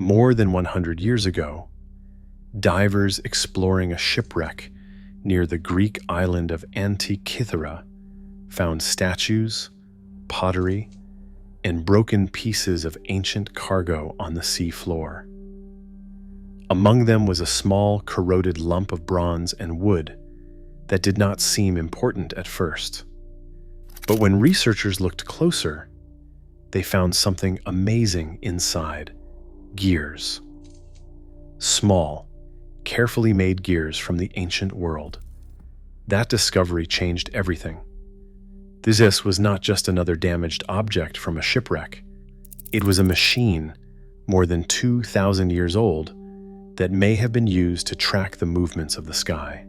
More than 100 years ago, divers exploring a shipwreck near the Greek island of Antikythera found statues, pottery, and broken pieces of ancient cargo on the sea floor. Among them was a small, corroded lump of bronze and wood that did not seem important at first. But when researchers looked closer, they found something amazing inside: gears. Small, carefully made gears from the ancient world. That discovery changed everything. This was not just another damaged object from a shipwreck. It was a machine more than 2,000 years old that may have been used to track the movements of the sky.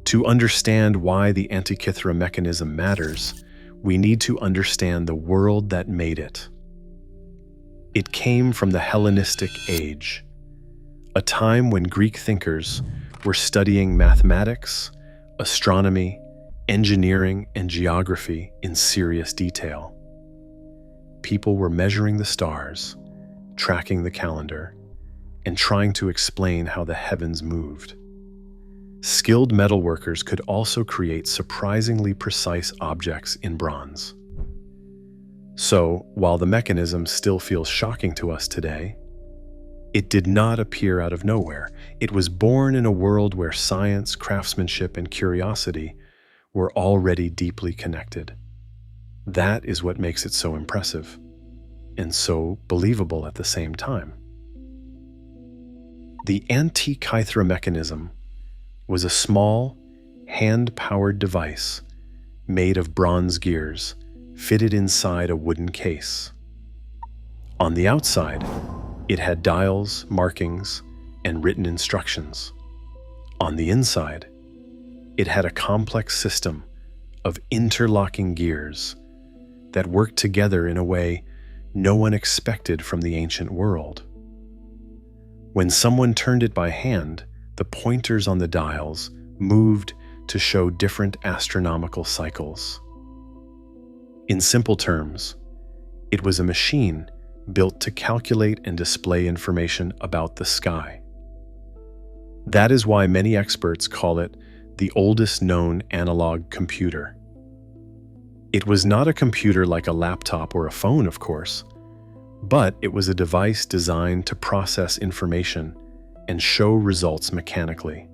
To understand why the Antikythera mechanism matters, we need to understand the world that made it. It came from the Hellenistic age, a time when Greek thinkers were studying mathematics, astronomy, engineering, and geography in serious detail. People were measuring the stars, tracking the calendar, and trying to explain how the heavens moved. Skilled metalworkers could also create surprisingly precise objects in bronze. So, while the mechanism still feels shocking to us today, it did not appear out of nowhere. It was born in a world where science, craftsmanship, and curiosity were already deeply connected. That is what makes it so impressive, and so believable at the same time. The Antikythera mechanism was a small, hand-powered device made of bronze gears fitted inside a wooden case. On the outside, it had dials, markings, and written instructions. On the inside, it had a complex system of interlocking gears that worked together in a way no one expected from the ancient world. When someone turned it by hand, the pointers on the dials moved to show different astronomical cycles. In simple terms, it was a machine built to calculate and display information about the sky. That is why many experts call it the oldest known analog computer. It was not a computer like a laptop or a phone, of course, but it was a device designed to process information and show results mechanically.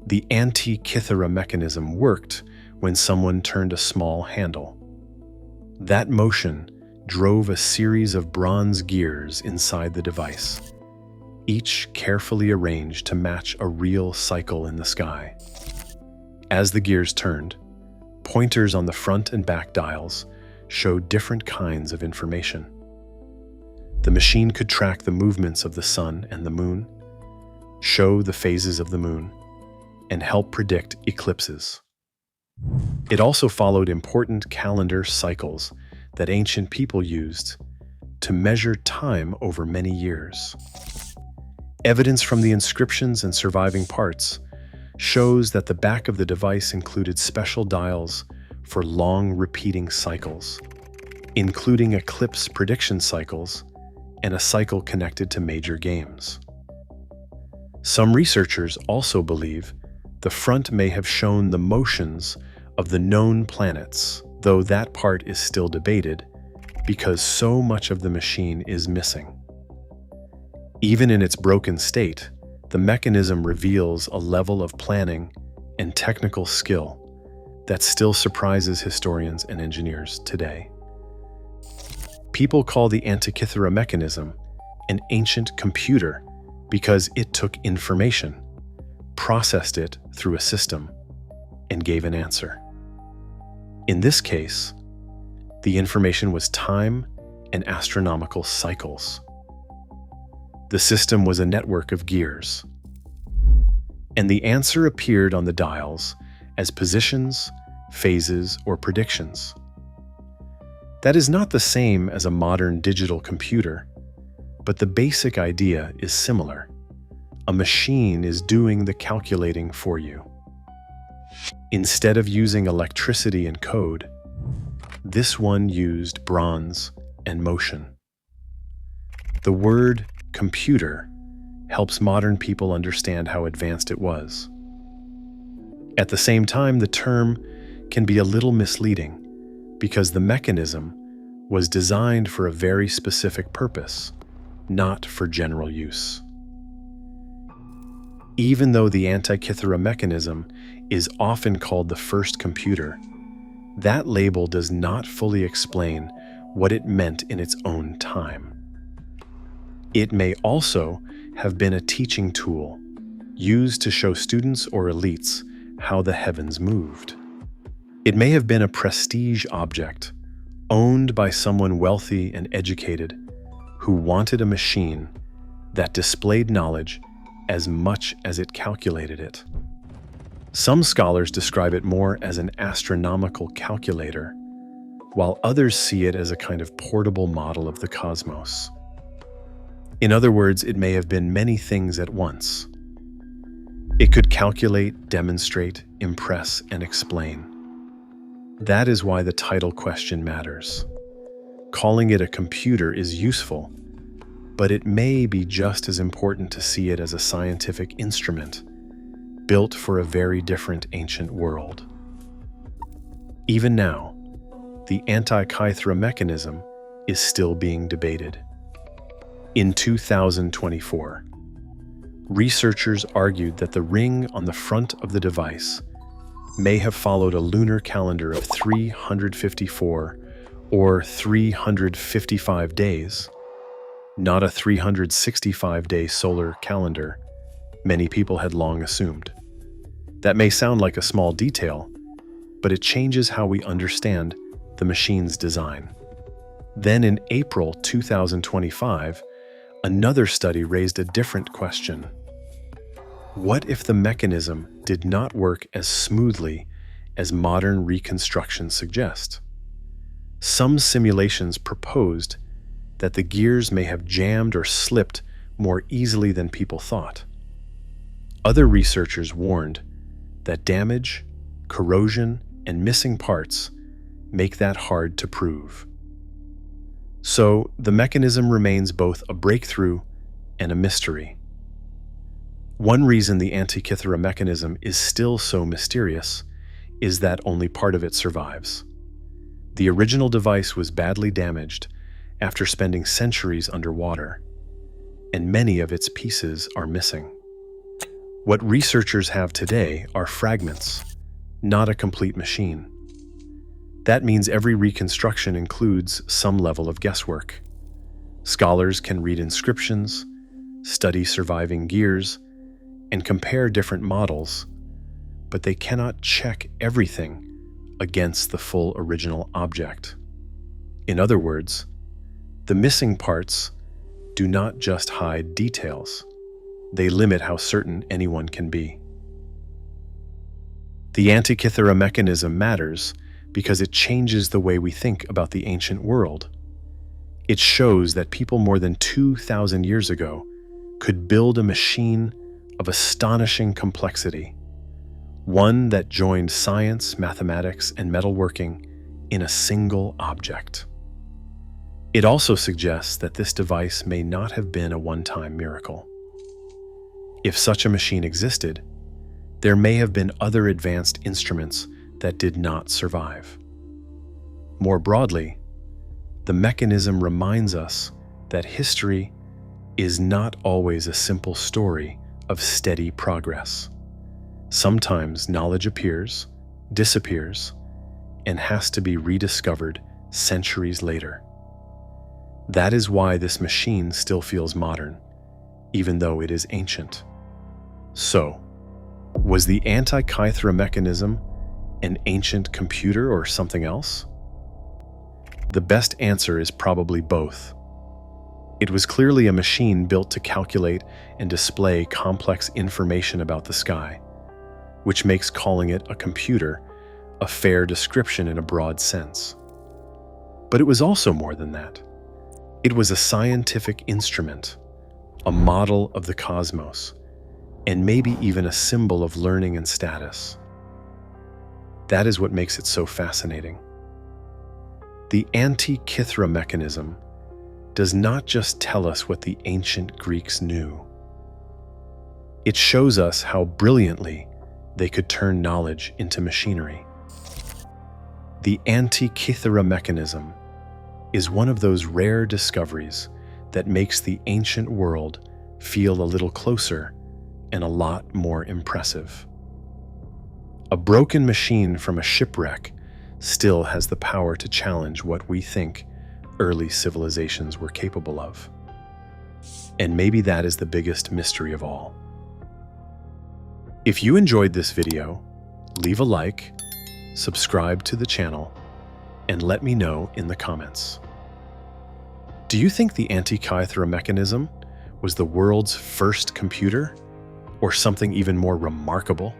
The Antikythera mechanism worked when someone turned a small handle. That motion drove a series of bronze gears inside the device, each carefully arranged to match a real cycle in the sky. As the gears turned, pointers on the front and back dials showed different kinds of information. The machine could track the movements of the sun and the moon, show the phases of the moon, and help predict eclipses. It also followed important calendar cycles that ancient people used to measure time over many years. Evidence from the inscriptions and surviving parts shows that the back of the device included special dials for long repeating cycles, including eclipse prediction cycles and a cycle connected to major games. Some researchers also believe the front may have shown the motions of the known planets, though that part is still debated because so much of the machine is missing. Even in its broken state, the mechanism reveals a level of planning and technical skill that still surprises historians and engineers today. People call the Antikythera mechanism an ancient computer because it took information, processed it through a system, and gave an answer. In this case, the information was time and astronomical cycles. The system was a network of gears, and the answer appeared on the dials as positions, phases, or predictions. That is not the same as a modern digital computer, but the basic idea is similar. A machine is doing the calculating for you. Instead of using electricity and code, this one used bronze and motion. The word computer helps modern people understand how advanced it was. At the same time, the term can be a little misleading because the mechanism was designed for a very specific purpose, not for general use. Even though the Antikythera mechanism is often called the first computer, that label does not fully explain what it meant in its own time. It may also have been a teaching tool used to show students or elites how the heavens moved. It may have been a prestige object owned by someone wealthy and educated who wanted a machine that displayed knowledge as much as it calculated it. Some scholars describe it more as an astronomical calculator, while others see it as a kind of portable model of the cosmos. In other words, it may have been many things at once. It could calculate, demonstrate, impress, and explain. That is why the title question matters. Calling it a computer is useful, but it may be just as important to see it as a scientific instrument built for a very different ancient world. Even now, the Antikythera mechanism is still being debated. In 2024, researchers argued that the ring on the front of the device may have followed a lunar calendar of 354 or 355 days, not a 365-day solar calendar many people had long assumed. That may sound like a small detail, but it changes how we understand the machine's design. Then in April 2025, another study raised a different question. What if the mechanism did not work as smoothly as modern reconstructions suggest? Some simulations proposed that the gears may have jammed or slipped more easily than people thought. Other researchers warned that damage, corrosion, and missing parts make that hard to prove. So, the mechanism remains both a breakthrough and a mystery. One reason the Antikythera mechanism is still so mysterious is that only part of it survives. The original device was badly damaged after spending centuries underwater, and many of its pieces are missing. What researchers have today are fragments, not a complete machine. That means every reconstruction includes some level of guesswork. Scholars can read inscriptions, study surviving gears, and compare different models, but they cannot check everything against the full original object. In other words, the missing parts do not just hide details, they limit how certain anyone can be. The Antikythera mechanism matters because it changes the way we think about the ancient world. It shows that people more than 2,000 years ago could build a machine of astonishing complexity, one that joined science, mathematics, and metalworking in a single object. It also suggests that this device may not have been a one-time miracle. If such a machine existed, there may have been other advanced instruments that did not survive. More broadly, the mechanism reminds us that history is not always a simple story of steady progress. Sometimes knowledge appears, disappears, and has to be rediscovered centuries later. That is why this machine still feels modern, even though it is ancient. So, was the Antikythera mechanism an ancient computer or something else? The best answer is probably both. It was clearly a machine built to calculate and display complex information about the sky, which makes calling it a computer a fair description in a broad sense. But it was also more than that. It was a scientific instrument, a model of the cosmos, and maybe even a symbol of learning and status. That is what makes it so fascinating. The Antikythera mechanism does not just tell us what the ancient Greeks knew. It shows us how brilliantly they could turn knowledge into machinery. The Antikythera mechanism is one of those rare discoveries that makes the ancient world feel a little closer and a lot more impressive. A broken machine from a shipwreck still has the power to challenge what we think early civilizations were capable of. And maybe that is the biggest mystery of all. If you enjoyed this video, leave a like, subscribe to the channel, and let me know in the comments. Do you think the Antikythera mechanism was the world's first computer, or something even more remarkable?